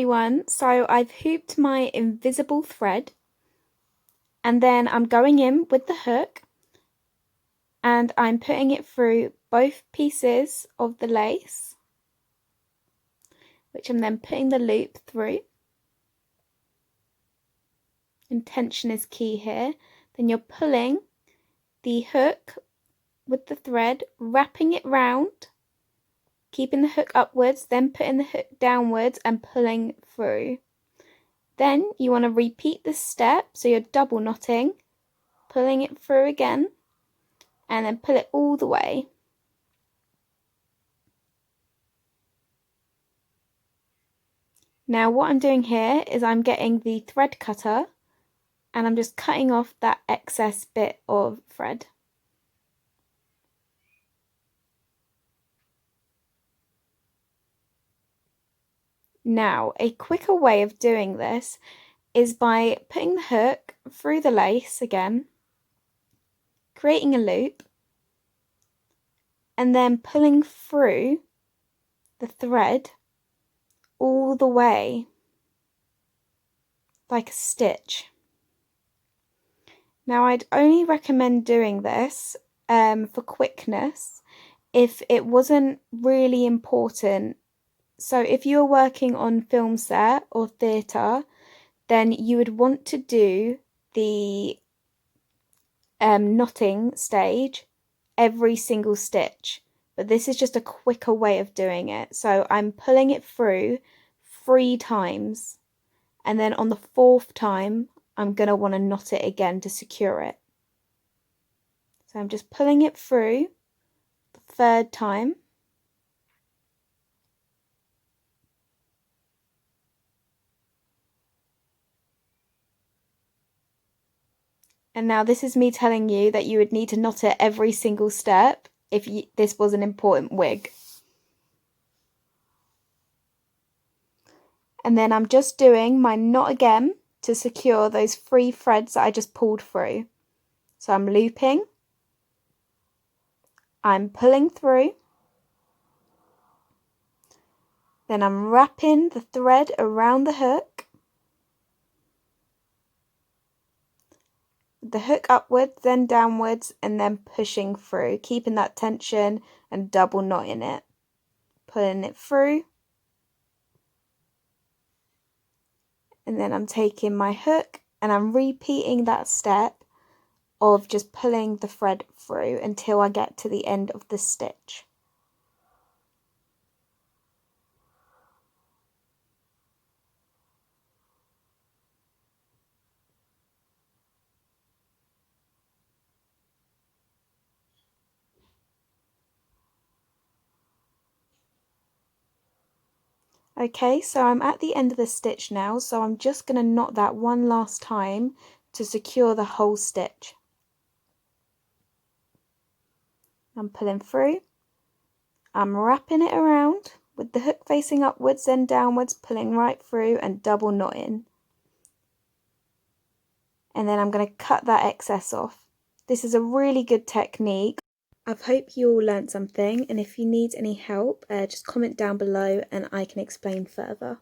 everyone, so I've hooped my invisible thread and then I'm going in with the hook and I'm putting it through both pieces of the lace, which I'm then putting the loop through. And tension is key here. Then you're pulling the hook with the thread, wrapping it round, keeping the hook upwards, then putting the hook downwards and pulling through. Then you want to repeat this step, so you're double knotting, pulling it through again, and then pull it all the way. Now what I'm doing here is I'm getting the thread cutter and I'm just cutting off that excess bit of thread. Now, a quicker way of doing this is by putting the hook through the lace again, creating a loop, and then pulling through the thread all the way, like a stitch. Now, I'd only recommend doing this for quickness if it wasn't really important. So if you're working on film set or theatre, then you would want to do the knotting stage every single stitch, but this is just a quicker way of doing it. So I'm pulling it through 3 times, and then on the 4th time I'm going to want to knot it again to secure it. So I'm just pulling it through the 3rd time. And now this is me telling you that you would need to knot it every single step if this was an important wig. And then I'm just doing my knot again to secure those 3 threads that I just pulled through. So I'm looping, I'm pulling through, then I'm wrapping the thread around the hook, the hook upwards, then downwards, and then pushing through, keeping that tension and double knotting it, pulling it through, and then I'm taking my hook and I'm repeating that step of just pulling the thread through until I get to the end of the stitch. Okay, so I'm at the end of the stitch now, so I'm just going to knot that one last time to secure the whole stitch. I'm pulling through, I'm wrapping it around with the hook facing upwards then downwards, pulling right through and double knotting. And then I'm going to cut that excess off. This is a really good technique. I hope you all learnt something, and if you need any help, just comment down below and I can explain further.